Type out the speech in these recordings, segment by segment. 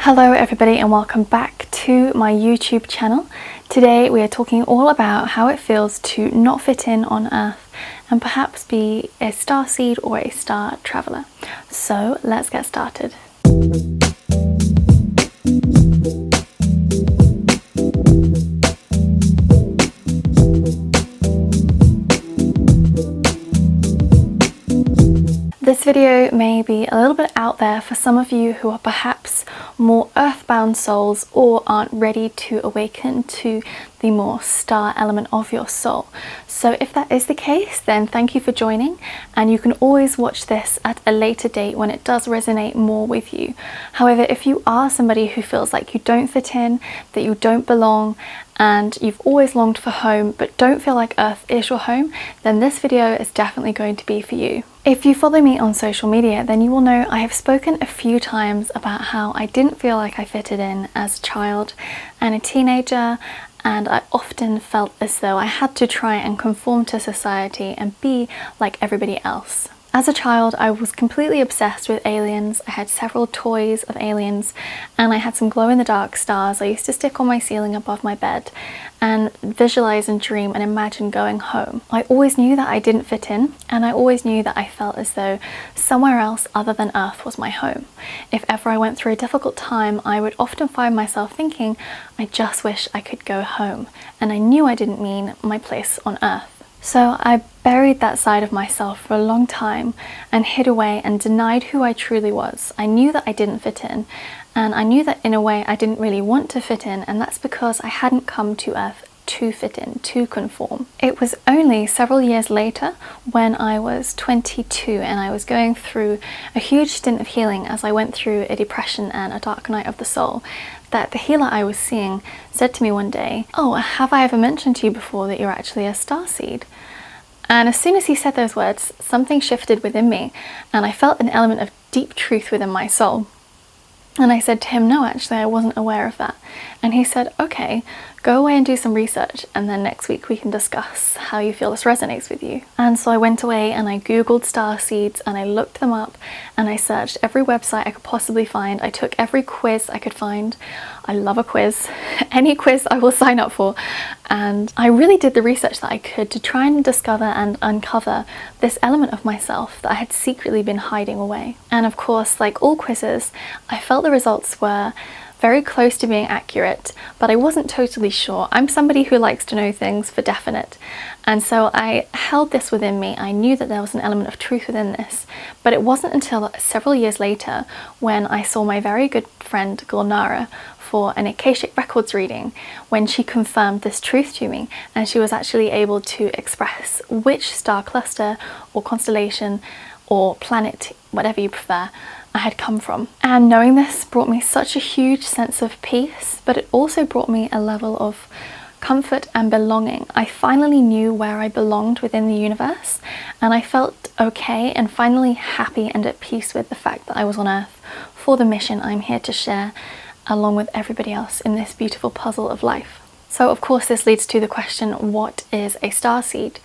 Hello everybody and welcome back to my YouTube channel. Today we are talking all about how it feels to not fit in on Earth and perhaps be a starseed or a star traveler. So let's get started. This video may be a little bit out there for some of you who are perhaps more earthbound souls or aren't ready to awaken to the more star element of your soul. So if that is the case, then thank you for joining, and you can always watch this at a later date when it does resonate more with you. However, if you are somebody who feels like you don't fit in, that you don't belong, and you've always longed for home but don't feel like Earth is your home, then this video is definitely going to be for you. If you follow me on social media, then you will know I have spoken a few times about how I didn't feel like I fitted in as a child and a teenager, and I often felt as though I had to try and conform to society and be like everybody else. As a child, I was completely obsessed with aliens. I had several toys of aliens and I had some glow-in-the-dark stars I used to stick on my ceiling above my bed and visualize and dream and imagine going home. I always knew that I didn't fit in, and I always knew that I felt as though somewhere else other than Earth was my home. If ever I went through a difficult time, I would often find myself thinking, I just wish I could go home, and I knew I didn't mean my place on Earth. So I buried that side of myself for a long time and hid away and denied who I truly was. I knew that I didn't fit in, and I knew that in a way I didn't really want to fit in, and that's because I hadn't come to Earth to fit in, to conform. It was only several years later, when I was 22 and I was going through a huge stint of healing as I went through a depression and a dark night of the soul, that the healer I was seeing said to me one day, "Oh, have I ever mentioned to you before that you're actually a starseed?" And as soon as he said those words, something shifted within me and I felt an element of deep truth within my soul. And I said to him, "No, actually, I wasn't aware of that." And he said, "Okay, go away and do some research, and then next week we can discuss how you feel this resonates with you." And so I went away and I googled star seeds and I looked them up and I searched every website I could possibly find. I took every quiz I could find. I love a quiz. Any quiz I will sign up for. And I really did the research that I could to try and discover and uncover this element of myself that I had secretly been hiding away. And of course, like all quizzes, I felt the results were very close to being accurate, but I wasn't totally sure. I'm somebody who likes to know things for definite, and so I held this within me. I knew that there was an element of truth within this, but it wasn't until several years later when I saw my very good friend Gulnara for an Akashic Records reading, when she confirmed this truth to me, and she was actually able to express which star cluster or constellation or planet, whatever you prefer, I had come from. And knowing this brought me such a huge sense of peace, but it also brought me a level of comfort and belonging. I finally knew where I belonged within the universe, and I felt okay and finally happy and at peace with the fact that I was on Earth for the mission I'm here to share along with everybody else in this beautiful puzzle of life. So of course this leads to the question, what is a starseed?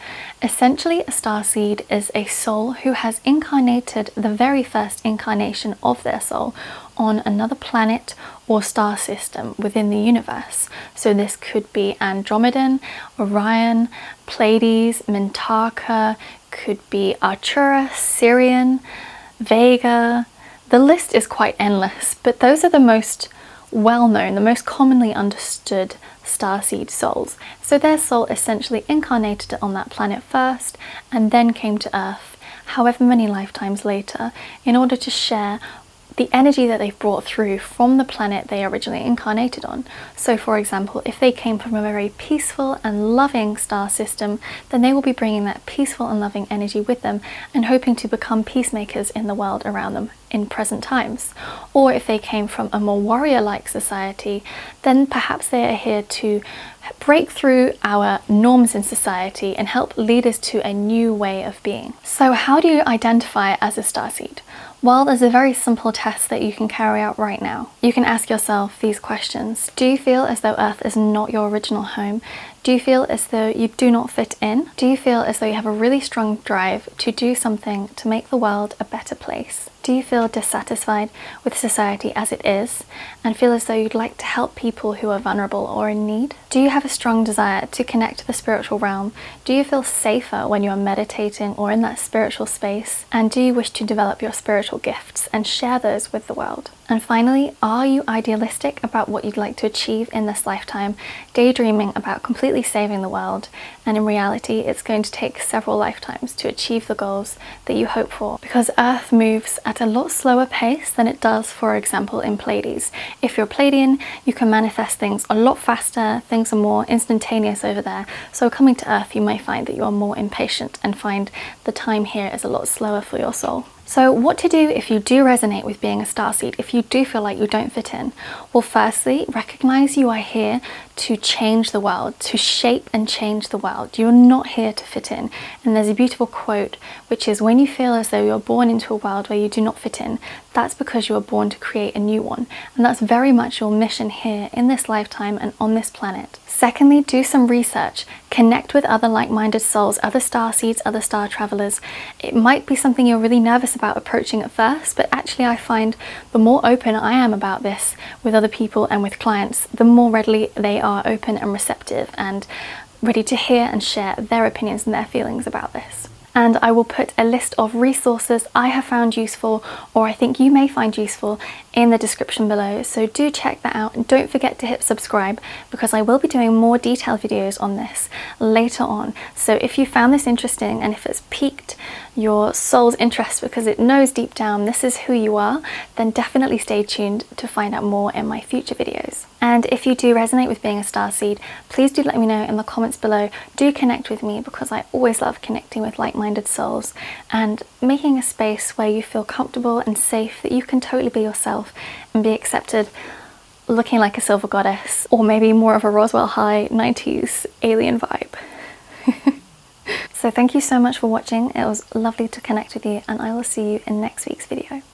Essentially, a starseed is a soul who has incarnated the very first incarnation of their soul on another planet or star system within the universe. So this could be Andromedan, Orion, Pleiades, Mintaka, could be Arcturus, Sirian, Vega. The list is quite endless, but those are the most well-known, the most commonly understood starseed souls. So their soul essentially incarnated on that planet first and then came to Earth, however many lifetimes later, in order to share the energy that they've brought through from the planet they originally incarnated on. So for example, if they came from a very peaceful and loving star system, then they will be bringing that peaceful and loving energy with them and hoping to become peacemakers in the world around them in present times. Or if they came from a more warrior-like society, then perhaps they are here to break through our norms in society and help lead us to a new way of being. So how do you identify as a starseed? Well, there's a very simple test that you can carry out right now. You can ask yourself these questions. Do you feel as though Earth is not your original home? Do you feel as though you do not fit in? Do you feel as though you have a really strong drive to do something to make the world a better place? Do you feel dissatisfied with society as it is and feel as though you'd like to help people who are vulnerable or in need? Do you have a strong desire to connect to the spiritual realm? Do you feel safer when you are meditating or in that spiritual space? And do you wish to develop your spiritual gifts and share those with the world? And finally, are you idealistic about what you'd like to achieve in this lifetime, daydreaming about completely saving the world, and in reality it's going to take several lifetimes to achieve the goals that you hope for, because Earth moves at a lot slower pace than it does, for example, in Pleiades. If you're Pleiadian, you can manifest things a lot faster, things are more instantaneous over there, so coming to Earth you may find that you are more impatient and find the time here is a lot slower for your soul. So what to do if you do resonate with being a starseed, if you do feel like you don't fit in? Well, firstly, recognize you are here to change the world, to shape and change the world. You're not here to fit in. And there's a beautiful quote, which is, when you feel as though you're born into a world where you do not fit in, that's because you were born to create a new one. And that's very much your mission here in this lifetime and on this planet. Secondly, do some research. Connect with other like-minded souls, other starseeds, other star travelers. It might be something you're really nervous about approaching at first, but actually I find the more open I am about this with other people and with clients, the more readily they are open and receptive and ready to hear and share their opinions and their feelings about this. And I will put a list of resources I have found useful, or I think you may find useful, in the description below, so do check that out, and don't forget to hit subscribe because I will be doing more detailed videos on this later on. So if you found this interesting and if it's piqued your soul's interest because it knows deep down this is who you are, then definitely stay tuned to find out more in my future videos. And if you do resonate with being a starseed, please do let me know in the comments below. Do connect with me because I always love connecting with like-minded souls and making a space where you feel comfortable and safe, that you can totally be yourself and be accepted, looking like a silver goddess, or maybe more of a Roswell High 90s alien vibe. So thank you so much for watching. It was lovely to connect with you, and I will see you in next week's video.